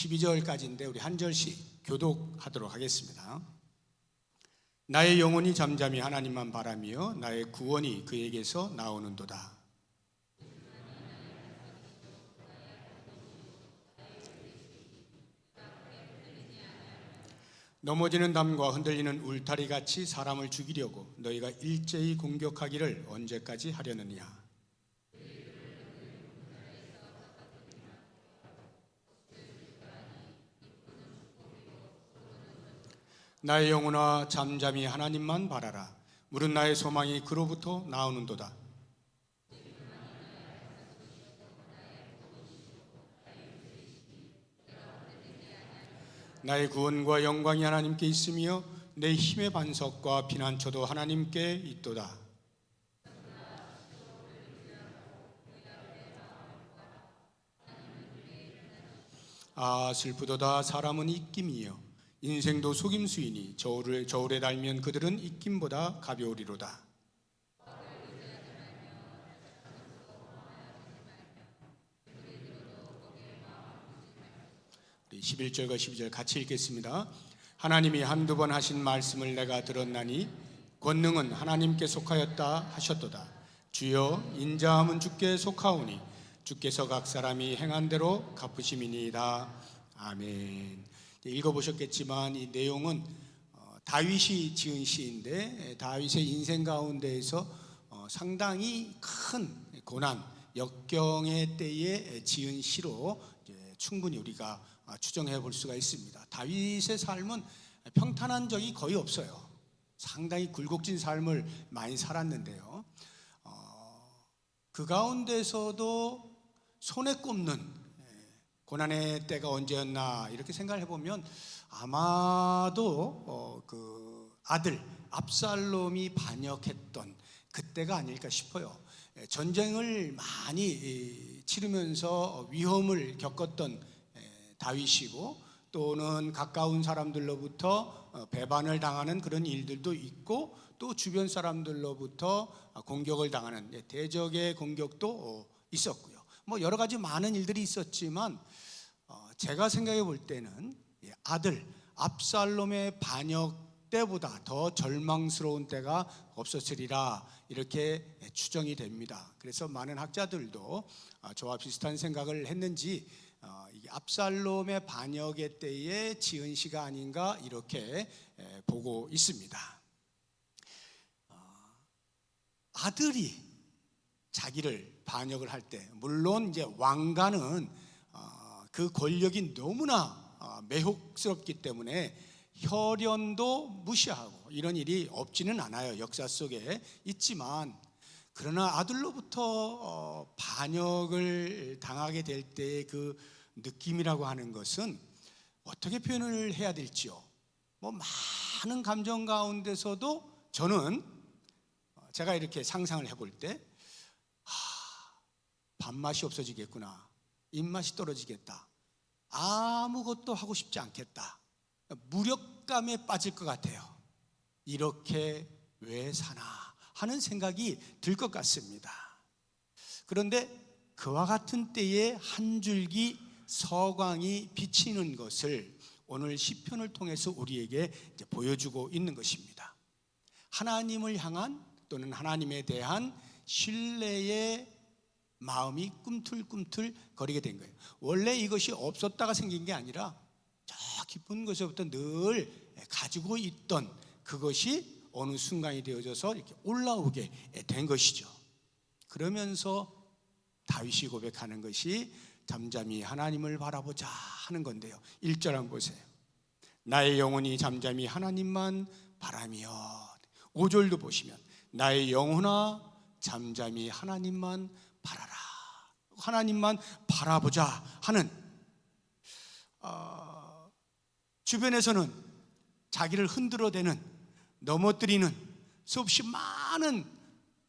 12절까지인데 우리 한 절씩 교독하도록 하겠습니다. 나의 영혼이 잠잠히 하나님만 바라며 나의 구원이 그에게서 나오는도다. 넘어지는 담과 흔들리는 울타리같이 사람을 죽이려고 너희가 일제히 공격하기를 언제까지 하려느냐. 나의 영혼아 잠잠히 하나님만 바라라. 물은 나의 소망이 그로부터 나오는도다. 나의 구원과 영광이 하나님께 있으며 내 힘의 반석과 피난처도 하나님께 있도다. 아 슬프도다. 사람은 입김이요 인생도 속임수이니 저울에 달면 그들은 입김보다 가벼우리로다. 11절과 12절 같이 읽겠습니다. 하나님이 한두 번 하신 말씀을 내가 들었나니 권능은 하나님께 속하였다 하셨도다. 주여 인자함은 주께 속하오니 주께서 각 사람이 행한 대로 갚으심이니이다. 아멘. 읽어보셨겠지만 이 내용은 다윗이 지은 시인데 다윗의 인생 가운데에서 상당히 큰 고난, 역경의 때에 지은 시로 충분히 우리가 추정해 볼 수가 있습니다. 다윗의 삶은 평탄한 적이 거의 없어요. 상당히 굴곡진 삶을 많이 살았는데요. 그 가운데서도 손에 꼽는 고난의 때가 언제였나 이렇게 생각을 해보면 아마도 그 아들 압살롬이 반역했던 그때가 아닐까 싶어요. 전쟁을 많이 치르면서 위험을 겪었던 다윗이고 또는 가까운 사람들로부터 배반을 당하는 그런 일들도 있고 또 주변 사람들로부터 공격을 당하는 대적의 공격도 있었고요. 뭐 여러 가지 많은 일들이 있었지만 제가 생각해 볼 때는 아들 압살롬의 반역 때보다 더 절망스러운 때가 없었으리라 이렇게 추정이 됩니다. 그래서 많은 학자들도 저와 비슷한 생각을 했는지 압살롬의 반역의 때에 지은 시가 아닌가 이렇게 보고 있습니다. 아들이 자기를 반역을 할 때 물론 이제 왕가는 그 권력이 너무나 매혹스럽기 때문에 혈연도 무시하고 이런 일이 없지는 않아요. 역사 속에 있지만 그러나 아들로부터 반역을 당하게 될 때의 그 느낌이라고 하는 것은 어떻게 표현을 해야 될지요. 뭐 많은 감정 가운데서도 저는 제가 이렇게 상상을 해볼 때 밥맛이 없어지겠구나, 입맛이 떨어지겠다, 아무것도 하고 싶지 않겠다, 무력감에 빠질 것 같아요. 이렇게 왜 사나 하는 생각이 들 것 같습니다. 그런데 그와 같은 때에 한 줄기 서광이 비치는 것을 오늘 시편을 통해서 우리에게 이제 보여주고 있는 것입니다. 하나님을 향한 또는 하나님에 대한 신뢰의 마음이 꿈틀꿈틀 거리게 된 거예요. 원래 이것이 없었다가 생긴 게 아니라 저 깊은 곳에서부터 늘 가지고 있던 그것이 어느 순간이 되어져서 이렇게 올라오게 된 것이죠. 그러면서 다윗이 고백하는 것이 잠잠히 하나님을 바라보자 하는 건데요. 1절 한번 보세요. 나의 영혼이 잠잠히 하나님만 바라며. 5절도 보시면 나의 영혼아 잠잠히 하나님만 바라라. 하나님만 바라보자 하는 주변에서는 자기를 흔들어대는 넘어뜨리는 수없이 많은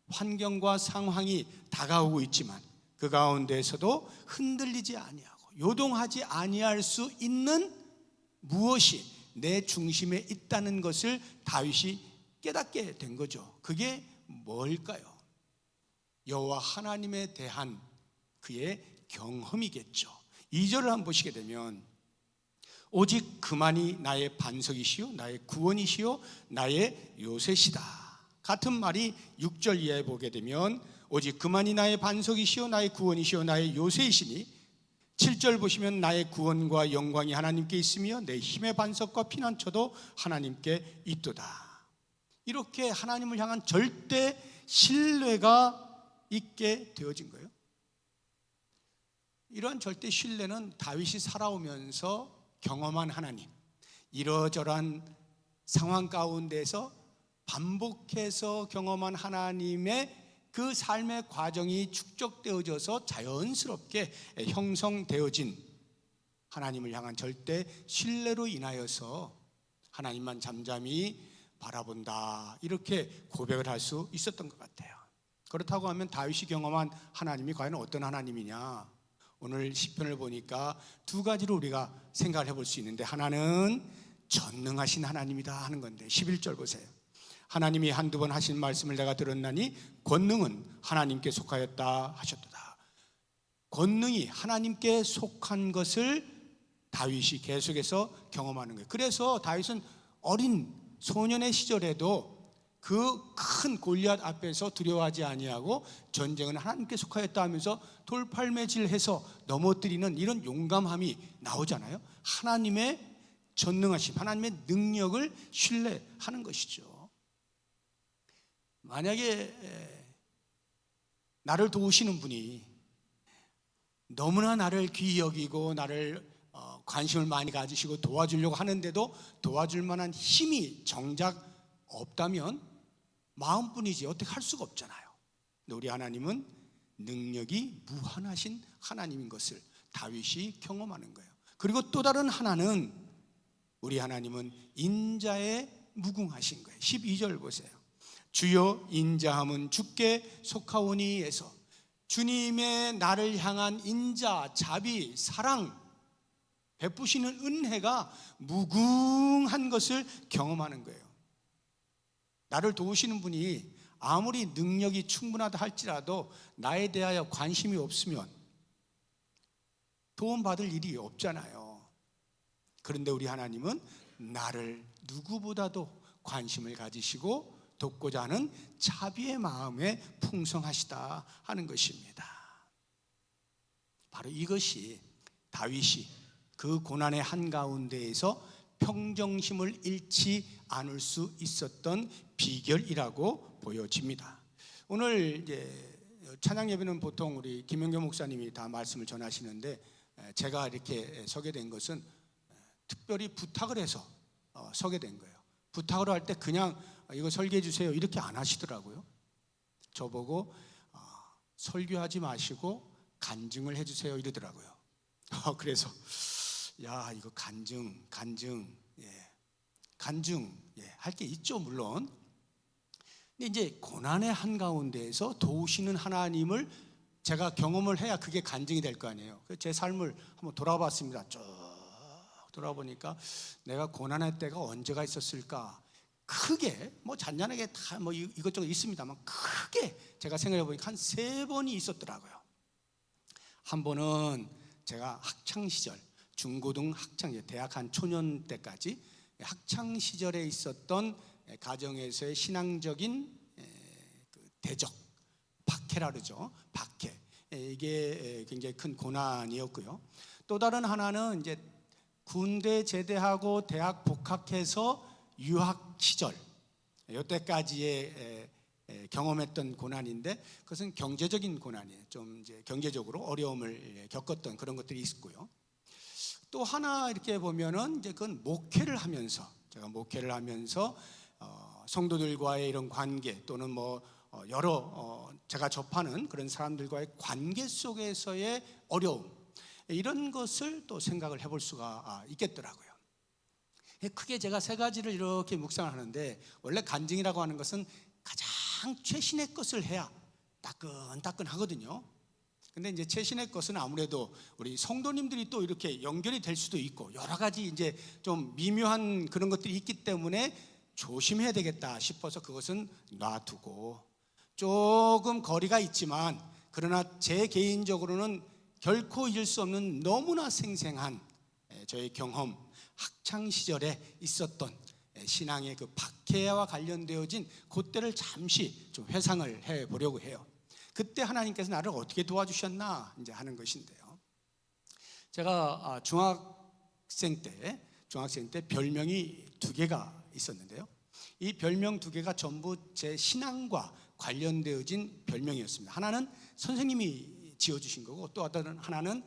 환경과 상황이 다가오고 있지만 그 가운데에서도 흔들리지 아니하고 요동하지 아니할 수 있는 무엇이 내 중심에 있다는 것을 다윗이 깨닫게 된 거죠. 그게 뭘까요? 여호와 하나님에 대한 그의 경험이겠죠. 2절을 한번 보시게 되면 오직 그만이 나의 반석이시요 나의 구원이시요 나의 요새시다. 같은 말이 6절 이하에 보게 되면 오직 그만이 나의 반석이시요 나의 구원이시요 나의 요새이시니, 7절 보시면 나의 구원과 영광이 하나님께 있으며 내 힘의 반석과 피난처도 하나님께 있도다. 이렇게 하나님을 향한 절대 신뢰가 있게 되어진 거예요. 이러한 절대 신뢰는 다윗이 살아오면서 경험한 하나님, 이러저러한 상황 가운데서 반복해서 경험한 하나님의 그 삶의 과정이 축적되어져서 자연스럽게 형성되어진 하나님을 향한 절대 신뢰로 인하여서 하나님만 잠잠히 바라본다, 이렇게 고백을 할 수 있었던 것 같아요. 그렇다고 하면 다윗이 경험한 하나님이 과연 어떤 하나님이냐? 오늘 시편을 보니까 두 가지로 우리가 생각을 해볼 수 있는데, 하나는 전능하신 하나님이다 하는 건데 11절 보세요. 하나님이 한두 번 하신 말씀을 내가 들었나니 권능은 하나님께 속하였다 하셨도다. 권능이 하나님께 속한 것을 다윗이 계속해서 경험하는 거예요. 그래서 다윗은 어린 소년의 시절에도 그 큰 골리앗 앞에서 두려워하지 아니하고 전쟁은 하나님께 속하였다 하면서 돌팔매질해서 넘어뜨리는 이런 용감함이 나오잖아요. 하나님의 전능하심, 하나님의 능력을 신뢰하는 것이죠. 만약에 나를 도우시는 분이 너무나 나를 귀히 여기고 나를 관심을 많이 가지시고 도와주려고 하는데도 도와줄 만한 힘이 정작 없다면 마음뿐이지 어떻게 할 수가 없잖아요. 근데 우리 하나님은 능력이 무한하신 하나님인 것을 다윗이 경험하는 거예요. 그리고 또 다른 하나는, 우리 하나님은 인자에 무궁하신 거예요. 12절 보세요. 주여 인자함은 주께 속하오니에서, 주님의 나를 향한 인자, 자비, 사랑, 베푸시는 은혜가 무궁한 것을 경험하는 거예요. 나를 도우시는 분이 아무리 능력이 충분하다 할지라도 나에 대하여 관심이 없으면 도움받을 일이 없잖아요. 그런데 우리 하나님은 나를 누구보다도 관심을 가지시고 돕고자 하는 자비의 마음에 풍성하시다 하는 것입니다. 바로 이것이 다윗이 그 고난의 한가운데에서 평정심을 잃지 않을 수 있었던 비결이라고 보여집니다. 오늘 이제 찬양 예배는 보통 우리 김영교 목사님이 다 말씀을 전하시는데, 제가 이렇게 서게 된 것은 특별히 부탁을 해서 서게 된 거예요. 부탁을 할 때 그냥 이거 설교해 주세요 이렇게 안 하시더라고요. 저보고 설교하지 마시고 간증을 해 주세요 이러더라고요. 그래서 야, 이거 간증 할 게 있죠, 물론. 근데 이제 고난의 한가운데에서 도우시는 하나님을 제가 경험을 해야 그게 간증이 될 거 아니에요. 제 삶을 한번 돌아봤습니다. 쭉 돌아보니까 내가 고난의 때가 언제가 있었을까? 크게 뭐 잔잔하게 다 뭐 이것저것 있습니다만, 크게 제가 생각해 보니까 한 3번이 있었더라고요. 한 번은 제가 학창 시절, 중고등 학창, 대학 한 초년 때까지 학창 시절에 있었던 가정에서의 신앙적인 대적, 박해라 그러죠. 박해, 이게 굉장히 큰 고난이었고요. 또 다른 하나는 이제 군대 제대하고 대학 복학해서 유학 시절, 이때까지의 경험했던 고난인데, 그것은 경제적인 고난이에요. 좀 이제 경제적으로 어려움을 겪었던 그런 것들이 있었고요. 또 하나 이렇게 보면은 이제 그건 목회를 하면서, 제가 목회를 하면서 성도들과의 이런 관계, 또는 뭐 여러 제가 접하는 그런 사람들과의 관계 속에서의 어려움, 이런 것을 또 생각을 해볼 수가 있겠더라고요. 크게 제가 3가지를 이렇게 묵상을 하는데, 원래 간증이라고 하는 것은 가장 최신의 것을 해야 따끈따끈 하거든요. 근데 이제 최신의 것은 아무래도 우리 성도님들이 또 이렇게 연결이 될 수도 있고, 여러 가지 이제 좀 미묘한 그런 것들이 있기 때문에 조심해야 되겠다 싶어서 그것은 놔두고, 조금 거리가 있지만 그러나 제 개인적으로는 결코 잊을 수 없는 너무나 생생한 저의 경험, 학창 시절에 있었던 신앙의 그 박해와 관련되어진 그때를 잠시 좀 회상을 해 보려고 해요. 그때 하나님께서 나를 어떻게 도와주셨나 이제 하는 것인데요. 제가 중학생 때 별명이 2개가 있었는데요. 이 별명 2개가 전부 제 신앙과 관련되어진 별명이었습니다. 하나는 선생님이 지어주신 거고, 또 어떤 하나는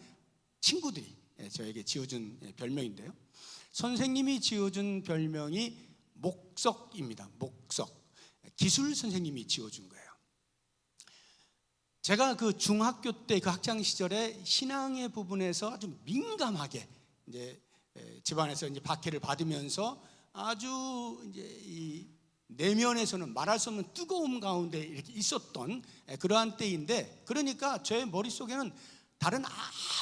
친구들이 저에게 지어준 별명인데요. 선생님이 지어준 별명이 목석입니다. 목석. 기술 선생님이 지어준 거예요. 제가 그 중학교 때 그 학창 시절에 신앙의 부분에서 아주 민감하게 이제 집안에서 이제 박해를 받으면서 아주 이제 이 내면에서는 말할 수 없는 뜨거움 가운데 이렇게 있었던 그러한 때인데, 그러니까 제 머릿속에는 다른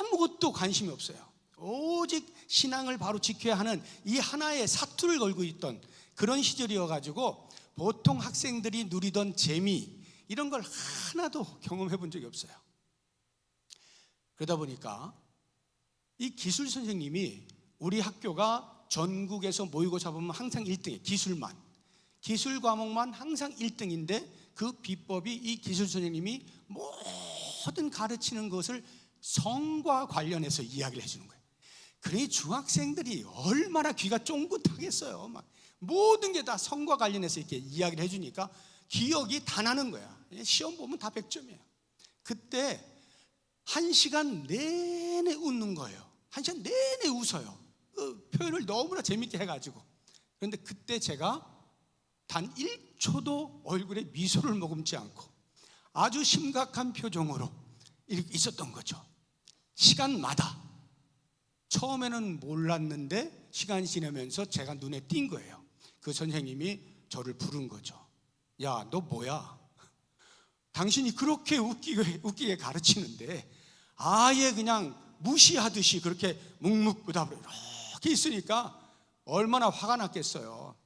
아무것도 관심이 없어요. 오직 신앙을 바로 지켜야 하는 이 하나의 사투를 걸고 있던 그런 시절이어가지고 보통 학생들이 누리던 재미 이런 걸 하나도 경험해 본 적이 없어요. 그러다 보니까 이 기술 선생님이 우리 학교가 전국에서 모의고사 보면 항상 1등이에요. 기술 과목만 항상 1등인데 그 비법이 이 기술 선생님이 모든 가르치는 것을 성과 관련해서 이야기를 해주는 거예요. 그러니 중학생들이 얼마나 귀가 쫑긋하겠어요. 막 모든 게 다 성과 관련해서 이렇게 이야기를 해주니까 기억이 다 나는 거야. 시험 보면 다 100점이에요. 그때 1시간 내내 웃는 거예요. 1시간 내내 웃어요. 그 표현을 너무나 재밌게 해가지고. 그런데 그때 제가 단 1초도 얼굴에 미소를 머금지 않고 아주 심각한 표정으로 이렇게 있었던 거죠. 시간마다. 처음에는 몰랐는데 시간이 지나면서 제가 눈에 띈 거예요. 그 선생님이 저를 부른 거죠. 야, 너 뭐야? 당신이 그렇게 웃기게 가르치는데 아예 그냥 무시하듯이 그렇게 묵묵부답으로 이렇게 있으니까 얼마나 화가 났겠어요.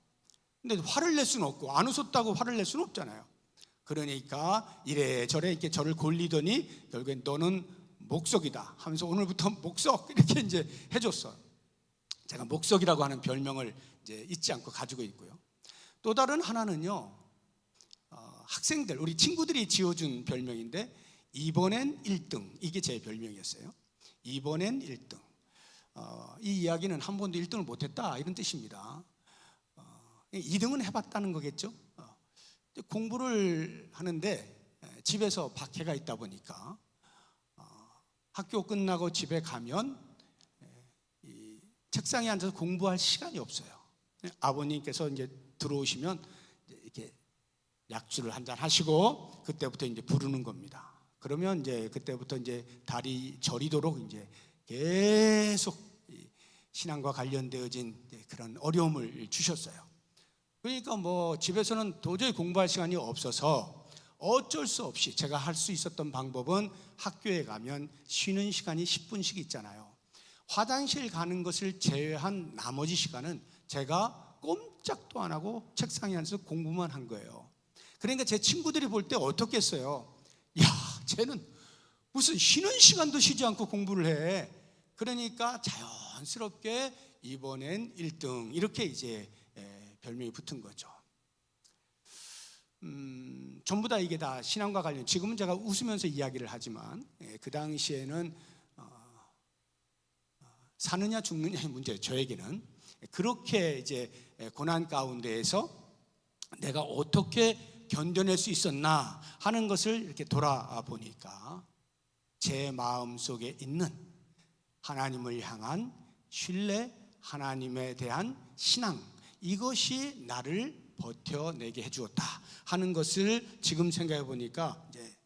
근데 화를 낼 수는 없고, 안 웃었다고 화를 낼 수는 없잖아요. 그러니까 이래저래 이렇게 저를 골리더니 결국엔 너는 목석이다 하면서 오늘부터 목석 이렇게 이제 해줬어요. 제가 목석이라고 하는 별명을 이제 잊지 않고 가지고 있고요. 또 다른 하나는요, 학생들, 우리 친구들이 지어준 별명인데 이번엔 1등, 이게 제 별명이었어요. 이번엔 1등. 이 이야기는 한 번도 1등을 못했다 이런 뜻입니다. 2등은 해봤다는 거겠죠. 공부를 하는데 집에서 박해가 있다 보니까 학교 끝나고 집에 가면 이 책상에 앉아서 공부할 시간이 없어요. 아버님께서 이제 들어오시면 이렇게 약주를 한잔 하시고 그때부터 이제 부르는 겁니다. 그러면 이제 그때부터 이제 다리 저리도록 이제 계속 신앙과 관련되어진 그런 어려움을 주셨어요. 그러니까 뭐 집에서는 도저히 공부할 시간이 없어서 어쩔 수 없이 제가 할 수 있었던 방법은 학교에 가면 쉬는 시간이 10분씩 있잖아요. 화장실 가는 것을 제외한 나머지 시간은 제가 꼼짝도 안 하고 책상에 앉아서 공부만 한 거예요. 그러니까 제 친구들이 볼 때 어떻겠어요? 야, 쟤는 무슨 쉬는 시간도 쉬지 않고 공부를 해. 그러니까 자연스럽게 이번엔 1등 이렇게 이제 별명이 붙은 거죠. 전부 다 이게 다 신앙과 관련. 지금은 제가 웃으면서 이야기를 하지만 그 당시에는 사느냐 죽느냐의 문제. 저에게는 그렇게 이제 고난 가운데에서 내가 어떻게 견뎌낼 수 있었나 하는 것을 이렇게 돌아보니까 제 마음 속에 있는 하나님을 향한 신뢰, 하나님에 대한 신앙, 이것이 나를 버텨내게 해주었다 하는 것을 지금 생각해 보니까 이제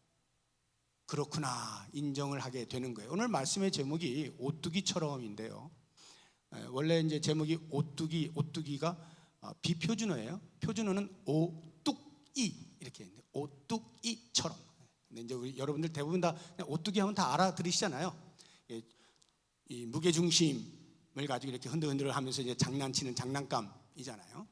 그렇구나 인정을 하게 되는 거예요. 오늘 말씀의 제목이 오뚜기처럼인데요. 원래 이제 제목이 오뚜기가 비표준어예요. 표준어는 오뚝이 이렇게 있는데 오뚝이처럼. 근데 이제 우리 여러분들 대부분 다 오뚜기 하면 다 알아들으시잖아요. 이 무게 중심을 가지고 이렇게 흔들흔들 하면서 이제 장난치는 장난감이잖아요.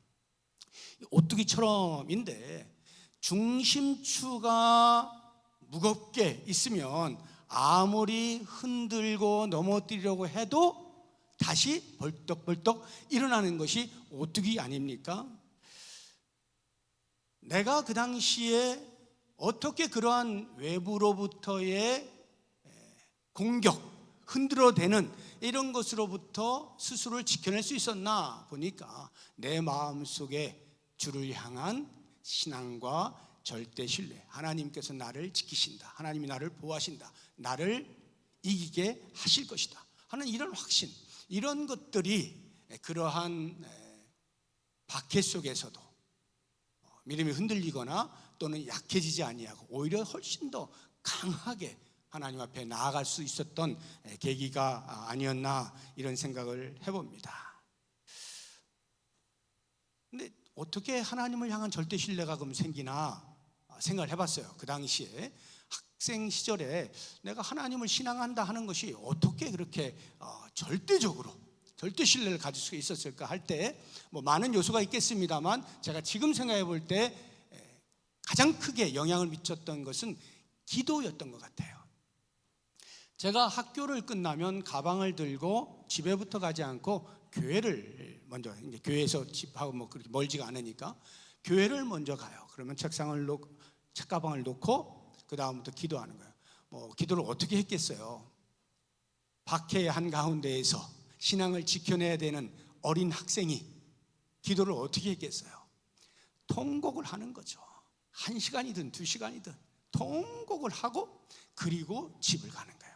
오뚜기처럼인데 중심추가 무겁게 있으면 아무리 흔들고 넘어뜨리려고 해도 다시 벌떡벌떡 일어나는 것이 오뚜기 아닙니까? 내가 그 당시에 어떻게 그러한 외부로부터의 공격, 흔들어대는 이런 것으로부터 스스로를 지켜낼 수 있었나 보니까 내 마음속에 주를 향한 신앙과 절대 신뢰, 하나님께서 나를 지키신다, 하나님이 나를 보호하신다, 나를 이기게 하실 것이다 하는 이런 확신, 이런 것들이 그러한 박해 속에서도 믿음이 흔들리거나 또는 약해지지 아니하고 오히려 훨씬 더 강하게 하나님 앞에 나아갈 수 있었던 계기가 아니었나 이런 생각을 해봅니다. 근데 어떻게 하나님을 향한 절대 신뢰가 그럼 생기나 생각을 해봤어요. 그 당시에 학생 시절에 내가 하나님을 신앙한다 하는 것이 어떻게 그렇게 절대적으로 절대 신뢰를 가질 수 있었을까 할 때 뭐 많은 요소가 있겠습니다만 제가 지금 생각해 볼 때 가장 크게 영향을 미쳤던 것은 기도였던 것 같아요. 제가 학교를 끝나면 가방을 들고 집에부터 가지 않고 교회를 먼저, 이제 교회에서 집하고 뭐 그렇게 멀지가 않으니까 교회를 먼저 가요. 그러면 책가방을 놓고 그 다음부터 기도하는 거예요. 뭐 기도를 어떻게 했겠어요? 박해의 한가운데에서 신앙을 지켜내야 되는 어린 학생이 기도를 어떻게 했겠어요? 통곡을 하는 거죠. 1시간이든 2시간이든 통곡을 하고 그리고 집을 가는 거예요.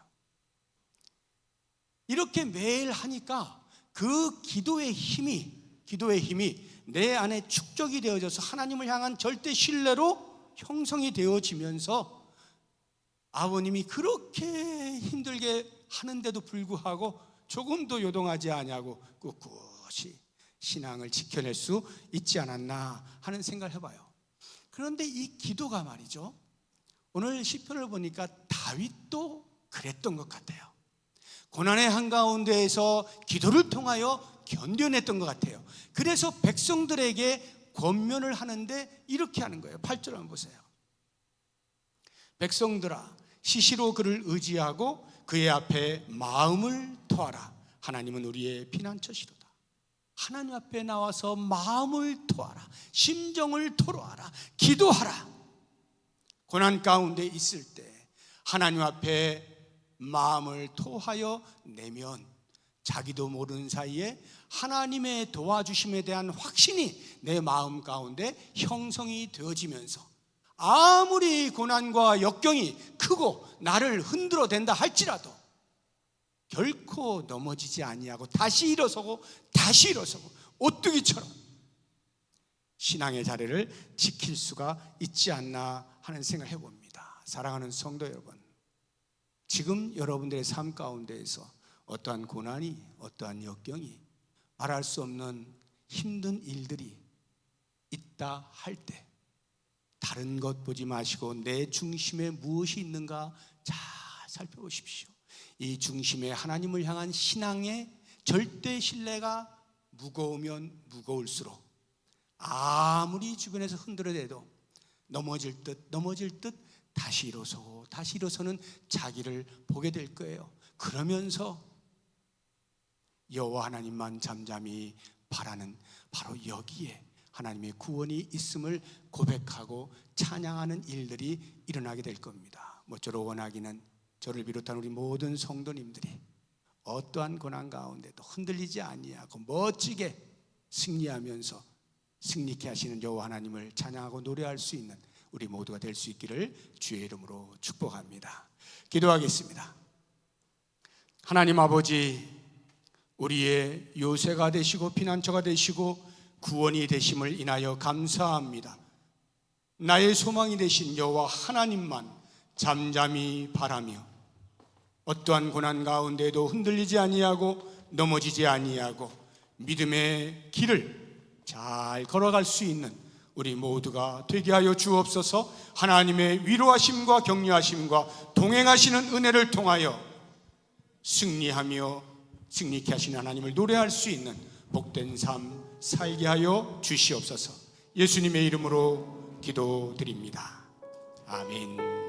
이렇게 매일 하니까 그 기도의 힘이 내 안에 축적이 되어져서 하나님을 향한 절대 신뢰로 형성이 되어지면서 아버님이 그렇게 힘들게 하는데도 불구하고 조금도 요동하지 아니하고 꿋꿋이 신앙을 지켜낼 수 있지 않았나 하는 생각을 해봐요. 그런데 이 기도가 말이죠, 오늘 시편을 보니까 다윗도 그랬던 것 같아요. 고난의 한가운데에서 기도를 통하여 견뎌냈던 것 같아요. 그래서 백성들에게 권면을 하는데 이렇게 하는 거예요. 8절 한번 보세요. 백성들아, 시시로 그를 의지하고 그의 앞에 마음을 토하라. 하나님은 우리의 피난처시로다. 하나님 앞에 나와서 마음을 토하라, 심정을 토로하라, 기도하라. 고난 가운데 있을 때 하나님 앞에 마음을 토하여 내면 자기도 모르는 사이에 하나님의 도와주심에 대한 확신이 내 마음 가운데 형성이 되어지면서 아무리 고난과 역경이 크고 나를 흔들어댄다 할지라도 결코 넘어지지 아니하고 다시 일어서고 오뚜기처럼 신앙의 자리를 지킬 수가 있지 않나 하는 생각을 해봅니다. 사랑하는 성도 여러분, 지금 여러분들의 삶 가운데에서 어떠한 고난이, 어떠한 역경이, 말할 수 없는 힘든 일들이 있다 할 때 다른 것 보지 마시고 내 중심에 무엇이 있는가 잘 살펴보십시오. 이 중심에 하나님을 향한 신앙의 절대 신뢰가 무거우면 무거울수록 아무리 주변에서 흔들어대도 넘어질 듯 다시 일어서는 자기를 보게 될 거예요. 그러면서 여호와 하나님만 잠잠히 바라는 바로 여기에 하나님의 구원이 있음을 고백하고 찬양하는 일들이 일어나게 될 겁니다. 모쪼록 원하기는 저를 비롯한 우리 모든 성도님들이 어떠한 고난 가운데도 흔들리지 아니하고 멋지게 승리하면서 승리케 하시는 여호와 하나님을 찬양하고 노래할 수 있는 우리 모두가 될 수 있기를 주의 이름으로 축복합니다. 기도하겠습니다. 하나님 아버지, 우리의 요새가 되시고 피난처가 되시고 구원이 되심을 인하여 감사합니다. 나의 소망이 되신 여호와 하나님만 잠잠히 바라며 어떠한 고난 가운데도 흔들리지 아니하고 넘어지지 아니하고 믿음의 길을 잘 걸어갈 수 있는 우리 모두가 되게 하여 주옵소서. 하나님의 위로하심과 격려하심과 동행하시는 은혜를 통하여 승리하며 승리케 하시는 하나님을 노래할 수 있는 복된 삶 살게 하여 주시옵소서. 예수님의 이름으로 기도드립니다. 아멘.